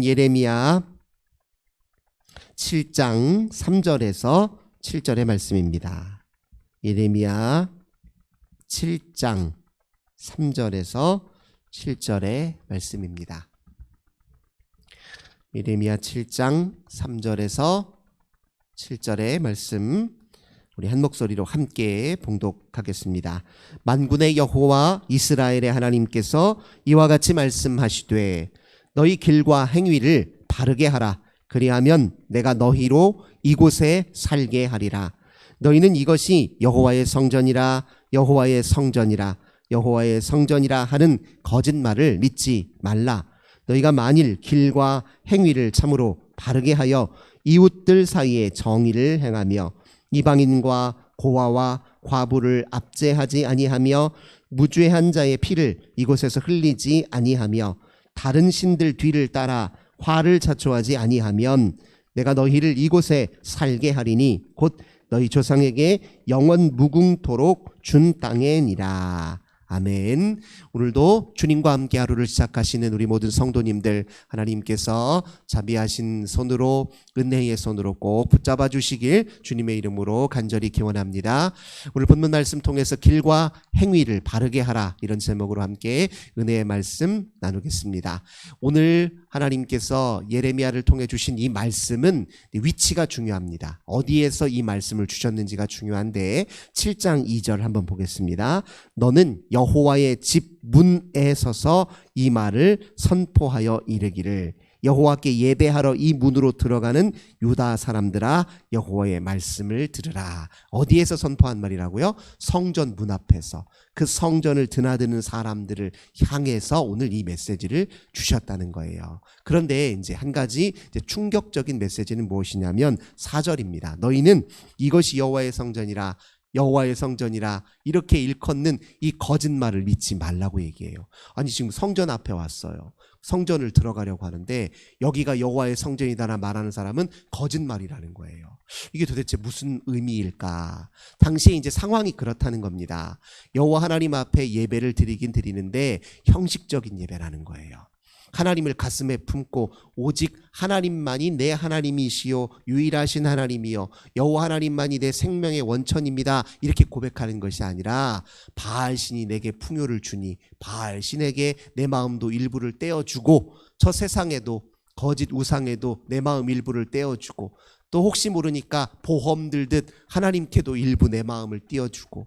예레미야 7장 3절에서 7절의 말씀입니다. 예레미야 7장 3절에서 7절의 말씀입니다. 예레미야 7장 3절에서 7절의 말씀, 우리 한 목소리로 함께 봉독하겠습니다. 만군의 여호와 이스라엘의 하나님께서 이와 같이 말씀하시되 너희 길과 행위를 바르게 하라. 그리하면 내가 너희로 이곳에 살게 하리라. 너희는 이것이 여호와의 성전이라 여호와의 성전이라 여호와의 성전이라 하는 거짓말을 믿지 말라. 너희가 만일 길과 행위를 참으로 바르게 하여 이웃들 사이에 정의를 행하며 이방인과 고아와 과부를 압제하지 아니하며 무죄한 자의 피를 이곳에서 흘리지 아니하며 다른 신들 뒤를 따라 화를 자초하지 아니하면 내가 너희를 이곳에 살게 하리니 곧 너희 조상에게 영원 무궁토록 준 땅에니라. 아멘. 오늘도 주님과 함께 하루를 시작하시는 우리 모든 성도님들, 하나님께서 자비하신 손으로, 은혜의 손으로 꼭 붙잡아 주시길 주님의 이름으로 간절히 기원합니다. 오늘 본문 말씀 통해서 길과 행위를 바르게 하라, 이런 제목으로 함께 은혜의 말씀 나누겠습니다. 오늘 하나님께서 예레미야를 통해 주신 이 말씀은 위치가 중요합니다. 어디에서 이 말씀을 주셨는지가 중요한데 7장 2절 한번 보겠습니다. 너는 여호와의 집 문에 서서 이 말을 선포하여 이르기를, 여호와께 예배하러 이 문으로 들어가는 유다 사람들아 여호와의 말씀을 들으라. 어디에서 선포한 말이라고요? 성전 문 앞에서, 그 성전을 드나드는 사람들을 향해서 오늘 이 메시지를 주셨다는 거예요. 그런데 이제 한 가지 충격적인 메시지는 무엇이냐면 4절입니다. 너희는 이것이 여호와의 성전이라 여호와의 성전이라 이렇게 일컫는 이 거짓말을 믿지 말라고 얘기해요. 아니, 지금 성전 앞에 왔어요. 성전을 들어가려고 하는데 여기가 여호와의 성전이다라 말하는 사람은 거짓말이라는 거예요. 이게 도대체 무슨 의미일까? 당시에 이제 상황이 그렇다는 겁니다. 여호와 하나님 앞에 예배를 드리긴 드리는데 형식적인 예배라는 거예요. 하나님을 가슴에 품고 오직 하나님만이 내 하나님이시요 유일하신 하나님이요 여호와 하나님만이 내 생명의 원천입니다, 이렇게 고백하는 것이 아니라 바알신이 내게 풍요를 주니 바알신에게 내 마음도 일부를 떼어주고 저 세상에도 거짓 우상에도 내 마음 일부를 떼어주고 또 혹시 모르니까 보험 들듯 하나님께도 일부 내 마음을 띄워주고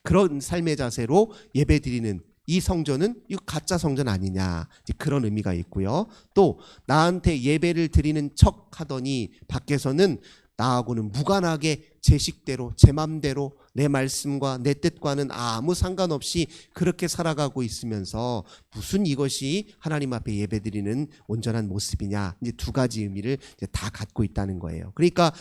그런 삶의 자세로 예배드리는 이 성전은 이거 가짜 성전 아니냐, 그런 의미가 있고요. 또 나한테 예배를 드리는 척 하더니 밖에서는 나하고는 무관하게 제 식대로 제 맘대로 내 말씀과 내 뜻과는 아무 상관없이 그렇게 살아가고 있으면서 무슨 이것이 하나님 앞에 예배드리는 온전한 모습이냐, 이제 두 가지 의미를 이제 다 갖고 있다는 거예요. 그러니까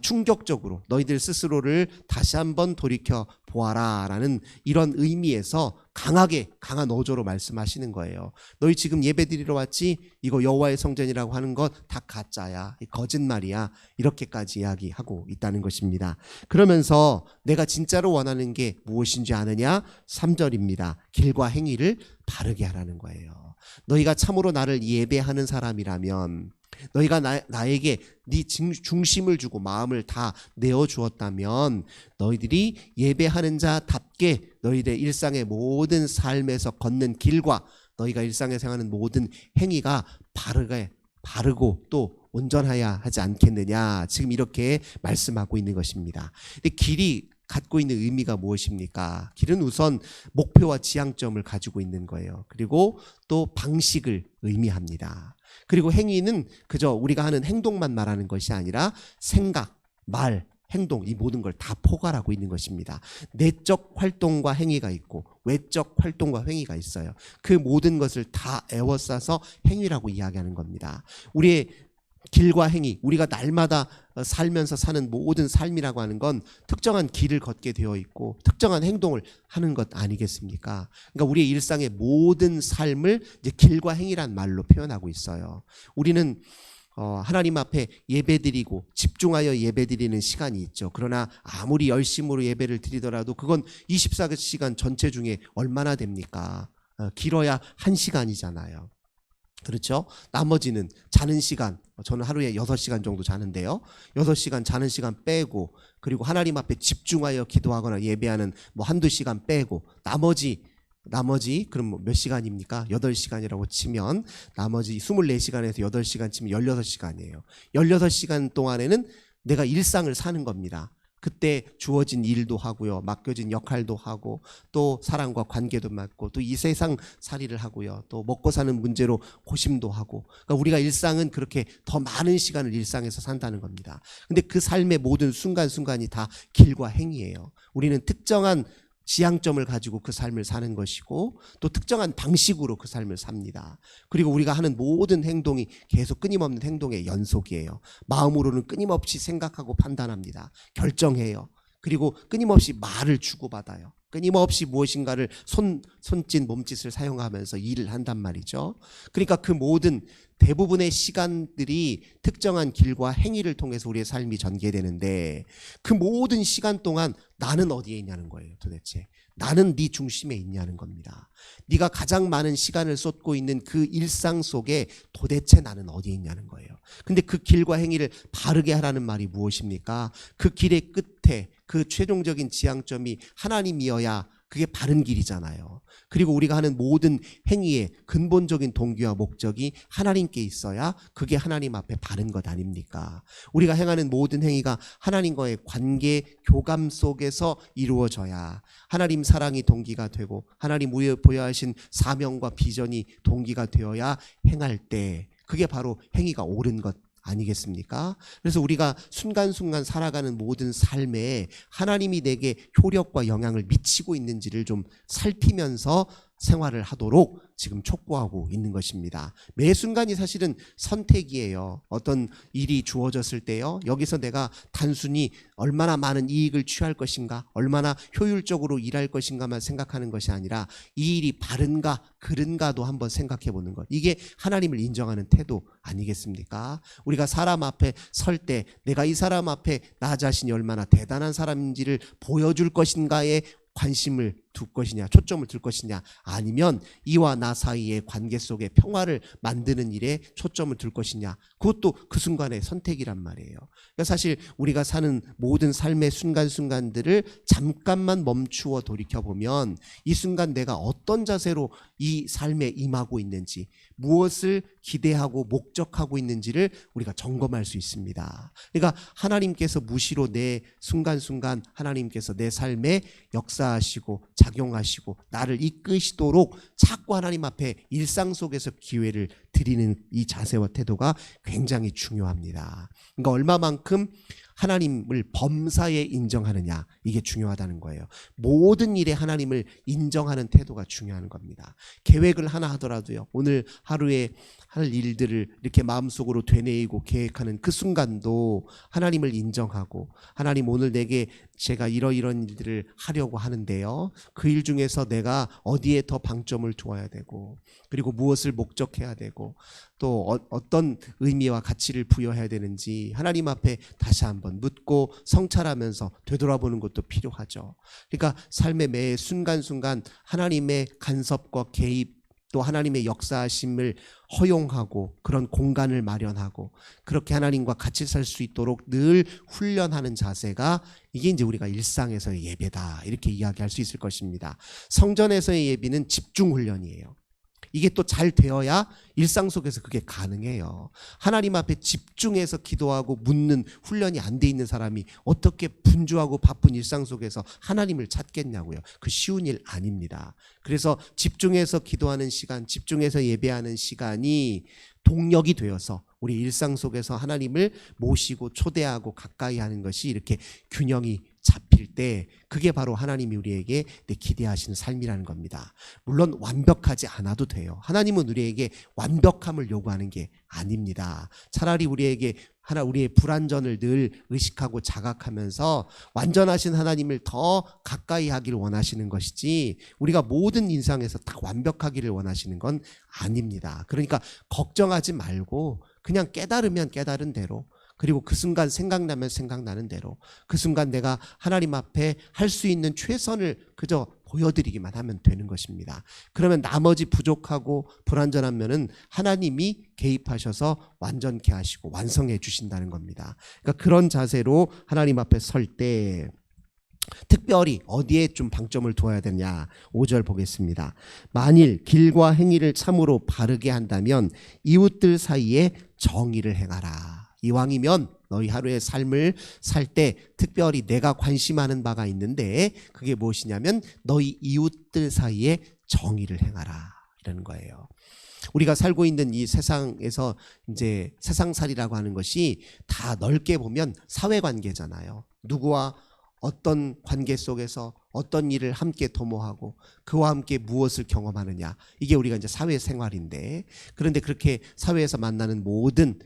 충격적으로 너희들 스스로를 다시 한번 돌이켜 보아라 라는 이런 의미에서 강한 어조로 말씀하시는 거예요. 너희 지금 예배드리러 왔지? 이거 여호와의 성전이라고 하는 것 다 가짜야, 거짓말이야, 이렇게까지 이야기하고 있다는 것입니다. 그러면서 내가 진짜로 원하는 게 무엇인지 아느냐? 3절입니다. 길과 행위를 바르게 하라는 거예요. 너희가 참으로 나를 예배하는 사람이라면, 너희가 나에게 네 중심을 주고 마음을 다 내어주었다면 너희들이 예배하는 자답게 너희들의 일상의 모든 삶에서 걷는 길과 너희가 일상에서 행하는 모든 행위가 바르고 또 온전해야 하지 않겠느냐, 지금 이렇게 말씀하고 있는 것입니다. 근데 길이 갖고 있는 의미가 무엇입니까? 길은 우선 목표와 지향점을 가지고 있는 거예요. 그리고 또 방식을 의미합니다. 그리고 행위는 그저 우리가 하는 행동만 말하는 것이 아니라 생각, 말, 행동, 이 모든 걸 다 포괄하고 있는 것입니다. 내적 활동과 행위가 있고 외적 활동과 행위가 있어요. 그 모든 것을 다 에워싸서 행위라고 이야기하는 겁니다. 우리의 길과 행위, 우리가 날마다 살면서 사는 모든 삶이라고 하는 건 특정한 길을 걷게 되어 있고 특정한 행동을 하는 것 아니겠습니까? 그러니까 우리의 일상의 모든 삶을 이제 길과 행위란 말로 표현하고 있어요. 우리는 하나님 앞에 예배드리고 집중하여 예배드리는 시간이 있죠. 그러나 아무리 열심으로 예배를 드리더라도 그건 24시간 전체 중에 얼마나 됩니까? 길어야 1시간이잖아요. 그렇죠? 나머지는 자는 시간, 저는 하루에 6시간 정도 자는데요. 6시간 자는 시간 빼고, 그리고 하나님 앞에 집중하여 기도하거나 예배하는 뭐 한두 시간 빼고, 나머지 그럼 뭐 몇 시간입니까? 8시간이라고 치면 나머지 24시간에서 8시간 치면 16시간이에요. 16시간 동안에는 내가 일상을 사는 겁니다. 그때 주어진 일도 하고요. 맡겨진 역할도 하고, 또 사람과 관계도 맺고, 또 이 세상 살이를 하고요. 또 먹고 사는 문제로 고심도 하고. 그러니까 우리가 일상은 그렇게 더 많은 시간을 일상에서 산다는 겁니다. 근데 그 삶의 모든 순간순간이 다 길과 행위예요. 우리는 특정한 지향점을 가지고 그 삶을 사는 것이고, 또 특정한 방식으로 그 삶을 삽니다. 그리고 우리가 하는 모든 행동이 계속 끊임없는 행동의 연속이에요. 마음으로는 끊임없이 생각하고 판단합니다. 결정해요. 그리고 끊임없이 말을 주고받아요. 끊임없이 무엇인가를 손짓 몸짓을 사용하면서 일을 한단 말이죠. 그러니까 그 모든 대부분의 시간들이 특정한 길과 행위를 통해서 우리의 삶이 전개되는데, 그 모든 시간 동안 나는 어디에 있냐는 거예요. 도대체 나는 네 중심에 있냐는 겁니다. 네가 가장 많은 시간을 쏟고 있는 그 일상 속에 도대체 나는 어디에 있냐는 거예요. 근데 그 길과 행위를 바르게 하라는 말이 무엇입니까? 그 길의 끝에 그 최종적인 지향점이 하나님이어야 그게 바른 길이잖아요. 그리고 우리가 하는 모든 행위의 근본적인 동기와 목적이 하나님께 있어야 그게 하나님 앞에 바른 것 아닙니까? 우리가 행하는 모든 행위가 하나님과의 관계, 교감 속에서 이루어져야 하나님 사랑이 동기가 되고, 하나님 위에 부여하신 사명과 비전이 동기가 되어야 행할 때 그게 바로 행위가 옳은 것 아니겠습니까? 그래서 우리가 순간순간 살아가는 모든 삶에 하나님이 내게 효력과 영향을 미치고 있는지를 좀 살피면서 생활을 하도록 지금 촉구하고 있는 것입니다. 매 순간이 사실은 선택이에요. 어떤 일이 주어졌을 때요, 여기서 내가 단순히 얼마나 많은 이익을 취할 것인가, 얼마나 효율적으로 일할 것인가만 생각하는 것이 아니라 이 일이 바른가 그른가도 한번 생각해 보는 것, 이게 하나님을 인정하는 태도 아니겠습니까? 우리가 사람 앞에 설 때 내가 이 사람 앞에 나 자신이 얼마나 대단한 사람인지를 보여줄 것인가에 관심을 둘 것이냐, 초점을 둘 것이냐, 아니면 이와 나 사이의 관계 속에 평화를 만드는 일에 초점을 둘 것이냐, 그것도 그 순간의 선택이란 말이에요. 그러니까 사실 우리가 사는 모든 삶의 순간순간들을 잠깐만 멈추어 돌이켜보면 이 순간 내가 어떤 자세로 이 삶에 임하고 있는지, 무엇을 기대하고 목적하고 있는지를 우리가 점검할 수 있습니다. 그러니까 하나님께서 무시로 내 순간순간 하나님께서 내 삶에 역사하시고 작용하시고 나를 이끄시도록 자꾸 하나님 앞에 일상 속에서 기회를 드리는 이 자세와 태도가 굉장히 중요합니다. 그러니까 얼마만큼 하나님을 범사에 인정하느냐, 이게 중요하다는 거예요. 모든 일에 하나님을 인정하는 태도가 중요한 겁니다. 계획을 하나 하더라도요, 오늘 하루에 할 일들을 이렇게 마음속으로 되뇌이고 계획하는 그 순간도 하나님을 인정하고, 하나님 오늘 내게 제가 이러이런 일들을 하려고 하는데요, 그 일 중에서 내가 어디에 더 방점을 두어야 되고, 그리고 무엇을 목적해야 되고, 또 어떤 의미와 가치를 부여해야 되는지 하나님 앞에 다시 한번 묻고 성찰하면서 되돌아보는 것도 필요하죠. 그러니까 삶의 매 순간순간 하나님의 간섭과 개입, 또 하나님의 역사하심을 허용하고 그런 공간을 마련하고 그렇게 하나님과 같이 살 수 있도록 늘 훈련하는 자세가, 이게 이제 우리가 일상에서의 예배다, 이렇게 이야기할 수 있을 것입니다. 성전에서의 예배는 집중 훈련이에요. 이게 또 잘 되어야 일상 속에서 그게 가능해요. 하나님 앞에 집중해서 기도하고 묻는 훈련이 안 돼 있는 사람이 어떻게 분주하고 바쁜 일상 속에서 하나님을 찾겠냐고요. 그 쉬운 일 아닙니다. 그래서 집중해서 기도하는 시간, 집중해서 예배하는 시간이 동력이 되어서 우리 일상 속에서 하나님을 모시고 초대하고 가까이 하는 것이 이렇게 균형이 잡힐 때, 그게 바로 하나님이 우리에게 기대하시는 삶이라는 겁니다. 물론 완벽하지 않아도 돼요. 하나님은 우리에게 완벽함을 요구하는 게 아닙니다. 차라리 우리에게 우리의 불완전을 늘 의식하고 자각하면서 완전하신 하나님을 더 가까이 하기를 원하시는 것이지, 우리가 모든 인상에서 다 완벽하기를 원하시는 건 아닙니다. 그러니까 걱정하지 말고 그냥 깨달으면 깨달은 대로, 그리고 그 순간 생각나면 생각나는 대로, 그 순간 내가 하나님 앞에 할 수 있는 최선을 그저 보여드리기만 하면 되는 것입니다. 그러면 나머지 부족하고 불완전한 면은 하나님이 개입하셔서 완전케 하시고 완성해 주신다는 겁니다. 그러니까 그런 자세로 하나님 앞에 설 때 특별히 어디에 좀 방점을 두어야 되냐. 5절 보겠습니다. 만일 길과 행위를 참으로 바르게 한다면 이웃들 사이에 정의를 행하라. 이왕이면 너희 하루의 삶을 살 때 특별히 내가 관심하는 바가 있는데 그게 무엇이냐면 너희 이웃들 사이에 정의를 행하라. 이라는 거예요. 우리가 살고 있는 이 세상에서 이제 세상살이라고 하는 것이 다 넓게 보면 사회관계잖아요. 누구와 어떤 관계 속에서 어떤 일을 함께 도모하고 그와 함께 무엇을 경험하느냐. 이게 우리가 이제 사회생활인데 그런데 그렇게 사회에서 만나는 모든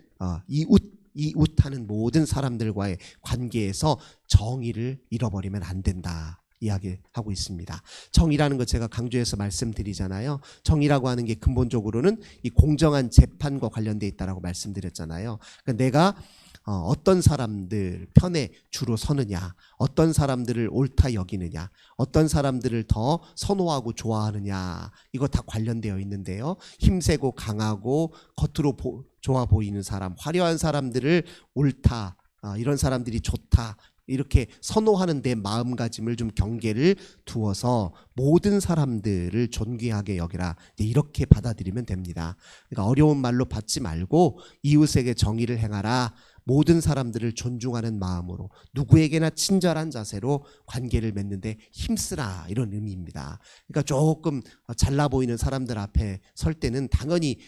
이웃하는 모든 사람들과의 관계에서 정의를 잃어버리면 안 된다. 이야기하고 있습니다. 정의라는 것 제가 강조해서 말씀드리잖아요. 정의라고 하는 게 근본적으로는 이 공정한 재판과 관련돼 있다라고 말씀드렸잖아요. 그러니까 내가 어떤 사람들 편에 주로 서느냐, 어떤 사람들을 옳다 여기느냐, 어떤 사람들을 더 선호하고 좋아하느냐, 이거 다 관련되어 있는데요. 힘세고 강하고 겉으로 좋아 보이는 사람, 화려한 사람들을 옳다, 이런 사람들이 좋다, 이렇게 선호하는 내 마음가짐을 좀 경계를 두어서 모든 사람들을 존귀하게 여기라, 이렇게 받아들이면 됩니다. 그러니까 어려운 말로 받지 말고 이웃에게 정의를 행하라, 모든 사람들을 존중하는 마음으로 누구에게나 친절한 자세로 관계를 맺는데 힘쓰라, 이런 의미입니다. 그러니까 조금 잘나 보이는 사람들 앞에 설 때는 당연히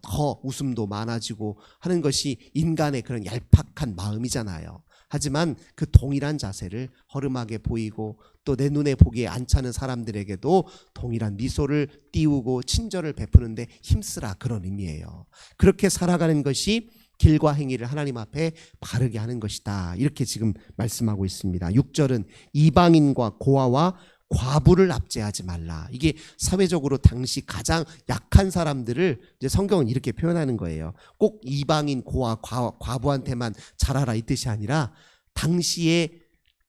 더 웃음도 많아지고 하는 것이 인간의 그런 얄팍한 마음이잖아요. 하지만 그 동일한 자세를 허름하게 보이고 또 내 눈에 보기에 안 차는 사람들에게도 동일한 미소를 띄우고 친절을 베푸는데 힘쓰라, 그런 의미예요. 그렇게 살아가는 것이 길과 행위를 하나님 앞에 바르게 하는 것이다, 이렇게 지금 말씀하고 있습니다. 6절은 이방인과 고아와 과부를 압제하지 말라. 이게 사회적으로 당시 가장 약한 사람들을 이제 성경은 이렇게 표현하는 거예요. 꼭 이방인, 고아, 과부한테만 잘하라 이 뜻이 아니라 당시에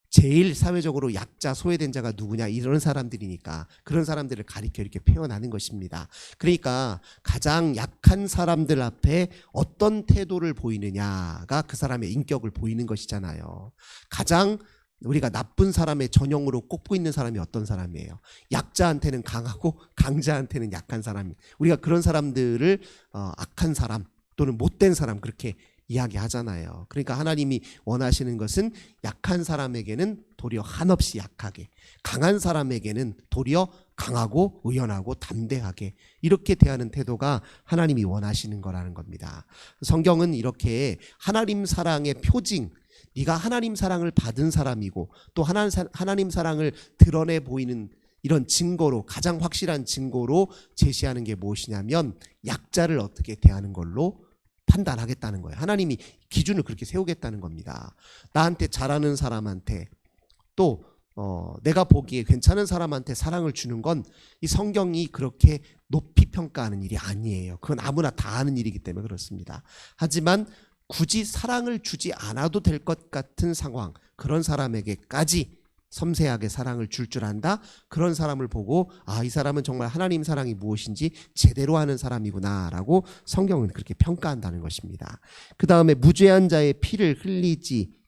제일 사회적으로 약자, 소외된 자가 누구냐, 이런 사람들이니까 그런 사람들을 가리켜 이렇게 표현하는 것입니다. 그러니까 가장 약한 사람들 앞에 어떤 태도를 보이느냐가 그 사람의 인격을 보이는 것이잖아요. 가장 우리가 나쁜 사람의 전형으로 꼽고 있는 사람이 어떤 사람이에요? 약자한테는 강하고 강자한테는 약한 사람. 우리가 그런 사람들을 악한 사람 또는 못된 사람, 그렇게 이야기하잖아요. 그러니까 하나님이 원하시는 것은 약한 사람에게는 도리어 한없이 약하게, 강한 사람에게는 도리어 강하고 의연하고 담대하게, 이렇게 대하는 태도가 하나님이 원하시는 거라는 겁니다. 성경은 이렇게 하나님 사랑의 표징, 네가 하나님 사랑을 받은 사람이고 또 하나님 사랑을 드러내 보이는 이런 증거로, 가장 확실한 증거로 제시하는 게 무엇이냐면 약자를 어떻게 대하는 걸로 판단하겠다는 거예요. 하나님이 기준을 그렇게 세우겠다는 겁니다. 나한테 잘하는 사람한테 또 내가 보기에 괜찮은 사람한테 사랑을 주는 건 이 성경이 그렇게 높이 평가하는 일이 아니에요. 그건 아무나 다 하는 일이기 때문에 그렇습니다. 하지만 굳이 사랑을 주지 않아도 될 것 같은 상황, 그런 사람에게까지 섬세하게 사랑을 줄 안다, 그런 사람을 보고 이 사람은 정말 하나님 사랑이 무엇인지 제대로 하는 사람이구나 라고 성경은 그렇게 평가한다는 것입니다. 그 다음에 무죄한 자의 피를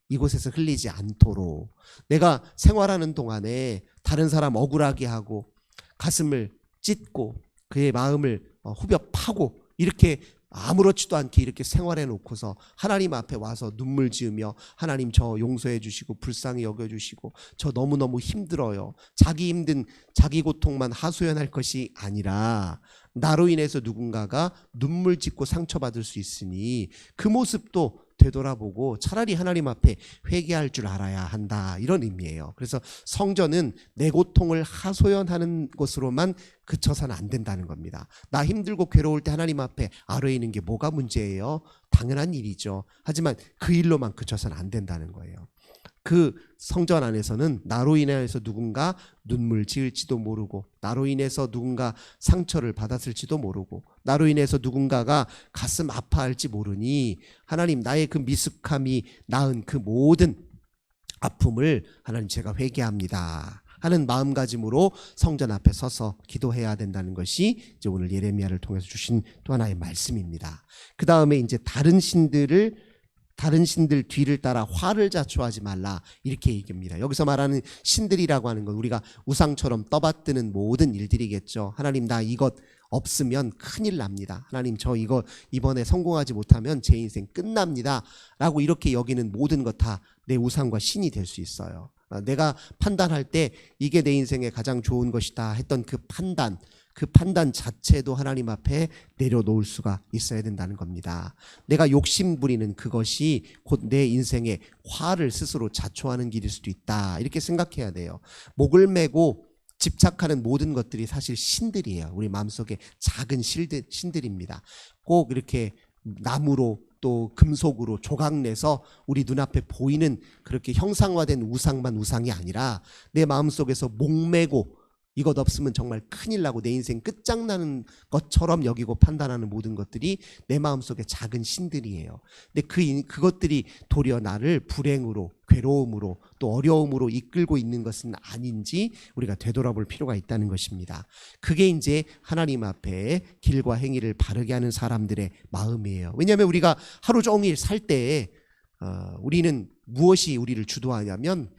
이곳에서 흘리지 않도록, 내가 생활하는 동안에 다른 사람 억울하게 하고 가슴을 찢고 그의 마음을 후벼 파고 이렇게 아무렇지도 않게 이렇게 생활해 놓고서 하나님 앞에 와서 눈물 지으며 하나님 저 용서해 주시고 불쌍히 여겨 주시고 저 너무너무 힘들어요, 자기 힘든 자기 고통만 하소연할 것이 아니라 나로 인해서 누군가가 눈물 짓고 상처받을 수 있으니 그 모습도 되돌아보고 차라리 하나님 앞에 회개할 줄 알아야 한다, 이런 의미예요. 그래서 성전은 내 고통을 하소연하는 것으로만 그쳐서는 안 된다는 겁니다. 나 힘들고 괴로울 때 하나님 앞에 아뢰이는 게 뭐가 문제예요? 당연한 일이죠. 하지만 그 일로만 그쳐서는 안 된다는 거예요. 그 성전 안에서는 나로 인해서 누군가 눈물 지을지도 모르고, 나로 인해서 누군가 상처를 받았을지도 모르고, 나로 인해서 누군가가 가슴 아파할지 모르니 하나님, 나의 그 미숙함이 낳은 그 모든 아픔을 하나님 제가 회개합니다 하는 마음가짐으로 성전 앞에 서서 기도해야 된다는 것이 이제 오늘 예레미야를 통해서 주신 또 하나의 말씀입니다. 그 다음에 이제 다른 신들 뒤를 따라 화를 자초하지 말라 이렇게 얘기합니다. 여기서 말하는 신들이라고 하는 건 우리가 우상처럼 떠받드는 모든 일들이겠죠. 하나님 나 이것 없으면 큰일 납니다. 하나님 저 이거 이번에 성공하지 못하면 제 인생 끝납니다. 라고 이렇게 여기는 모든 것 다 내 우상과 신이 될 수 있어요. 내가 판단할 때 이게 내 인생에 가장 좋은 것이다 했던 그 판단 자체도 하나님 앞에 내려놓을 수가 있어야 된다는 겁니다. 내가 욕심 부리는 그것이 곧 내 인생에 화를 스스로 자초하는 길일 수도 있다. 이렇게 생각해야 돼요. 목을 메고 집착하는 모든 것들이 사실 신들이에요. 우리 마음속에 작은 신들입니다. 꼭 이렇게 나무로 또 금속으로 조각내서 우리 눈앞에 보이는 그렇게 형상화된 우상만 우상이 아니라 내 마음속에서 목매고 이것 없으면 정말 큰일 나고 내 인생 끝장나는 것처럼 여기고 판단하는 모든 것들이 내 마음속에 작은 신들이에요. 근데 그것들이 도리어 나를 불행으로, 괴로움으로 또 어려움으로 이끌고 있는 것은 아닌지 우리가 되돌아볼 필요가 있다는 것입니다. 그게 이제 하나님 앞에 길과 행위를 바르게 하는 사람들의 마음이에요. 왜냐하면 우리가 하루 종일 살 때 우리는 무엇이 우리를 주도하냐면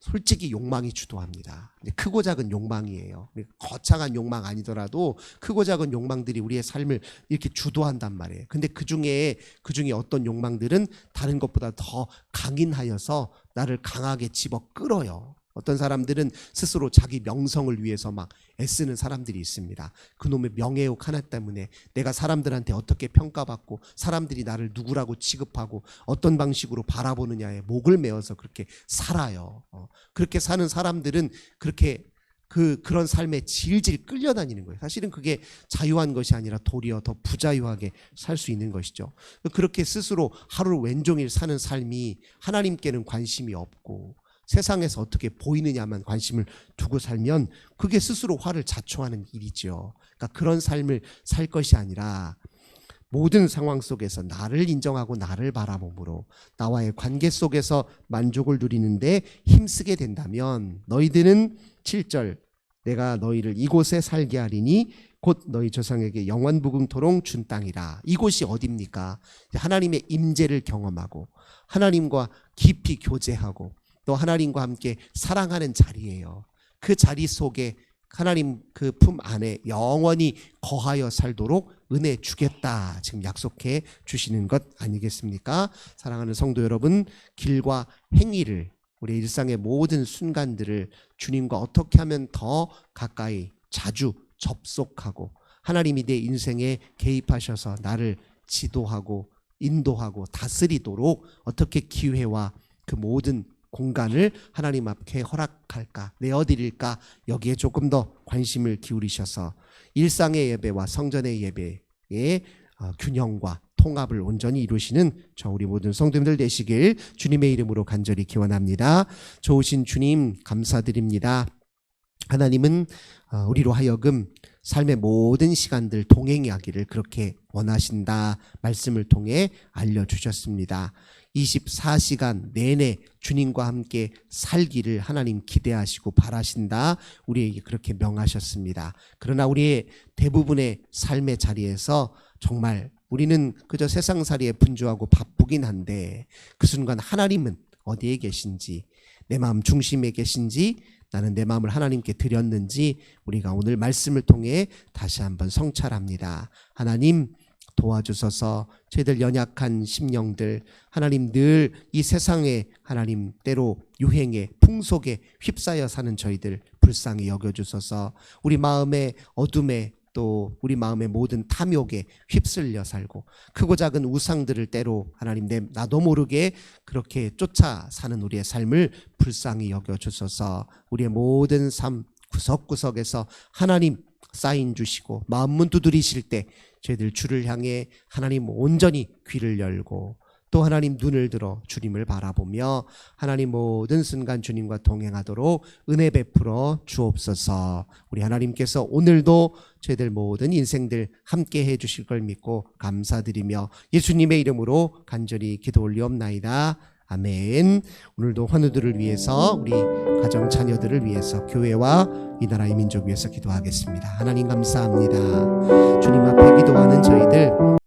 솔직히 욕망이 주도합니다. 크고 작은 욕망이에요. 거창한 욕망 아니더라도 크고 작은 욕망들이 우리의 삶을 이렇게 주도한단 말이에요. 근데 그 중에 어떤 욕망들은 다른 것보다 더 강인하여서 나를 강하게 집어 끌어요. 어떤 사람들은 스스로 자기 명성을 위해서 막 애쓰는 사람들이 있습니다. 그놈의 명예욕 하나 때문에 내가 사람들한테 어떻게 평가받고 사람들이 나를 누구라고 취급하고 어떤 방식으로 바라보느냐에 목을 메어서 그렇게 살아요. 그렇게 사는 사람들은 그런 삶에 질질 끌려다니는 거예요. 사실은 그게 자유한 것이 아니라 도리어 더 부자유하게 살 수 있는 것이죠. 그렇게 스스로 하루 왼종일 사는 삶이 하나님께는 관심이 없고 세상에서 어떻게 보이느냐만 관심을 두고 살면 그게 스스로 화를 자초하는 일이죠. 그러니까 그런 삶을 살 것이 아니라 모든 상황 속에서 나를 인정하고 나를 바라봄으로 나와의 관계 속에서 만족을 누리는데 힘쓰게 된다면 너희들은 7절 내가 너희를 이곳에 살게 하리니 곧 너희 조상에게 영원무궁토록 준 땅이라. 이곳이 어디입니까? 하나님의 임재를 경험하고 하나님과 깊이 교제하고 또 하나님과 함께 사랑하는 자리예요. 그 자리 속에 하나님 그 품 안에 영원히 거하여 살도록 은혜 주겠다 지금 약속해 주시는 것 아니겠습니까? 사랑하는 성도 여러분, 길과 행위를 우리 일상의 모든 순간들을 주님과 어떻게 하면 더 가까이 자주 접속하고 하나님이 내 인생에 개입하셔서 나를 지도하고 인도하고 다스리도록 어떻게 기회와 그 모든 공간을 하나님 앞에 허락할까 내어드릴까 여기에 조금 더 관심을 기울이셔서 일상의 예배와 성전의 예배의 균형과 통합을 온전히 이루시는 저 우리 모든 성도님들 되시길 주님의 이름으로 간절히 기원합니다. 좋으신 주님 감사드립니다. 하나님은 우리로 하여금 삶의 모든 시간들 동행하기를 그렇게 원하신다 말씀을 통해 알려주셨습니다. 24시간 내내 주님과 함께 살기를 하나님 기대하시고 바라신다 우리에게 그렇게 명하셨습니다. 그러나 우리의 대부분의 삶의 자리에서 정말 우리는 그저 세상살이에 분주하고 바쁘긴 한데 그 순간 하나님은 어디에 계신지 내 마음 중심에 계신지 나는 내 마음을 하나님께 드렸는지 우리가 오늘 말씀을 통해 다시 한번 성찰합니다. 하나님 도와주셔서 저희들 연약한 심령들 하나님 늘 이 세상에 하나님 때로 유행에 풍속에 휩싸여 사는 저희들 불쌍히 여겨주셔서 우리 마음의 어둠에 또 우리 마음의 모든 탐욕에 휩쓸려 살고 크고 작은 우상들을 때로 하나님 나도 모르게 그렇게 쫓아 사는 우리의 삶을 불쌍히 여겨주셔서 우리의 모든 삶 구석구석에서 하나님 사인 주시고 마음문 두드리실 때 저희들 주를 향해 하나님 온전히 귀를 열고 또 하나님 눈을 들어 주님을 바라보며 하나님 모든 순간 주님과 동행하도록 은혜 베풀어 주옵소서. 우리 하나님께서 오늘도 저희들 모든 인생들 함께 해 주실 걸 믿고 감사드리며 예수님의 이름으로 간절히 기도 올리옵나이다. 아멘. 오늘도 환우들을 위해서, 우리 가정 자녀들을 위해서, 교회와 이 나라의 민족 위해서 기도하겠습니다. 하나님 감사합니다. 주님 앞에 기도하는 저희들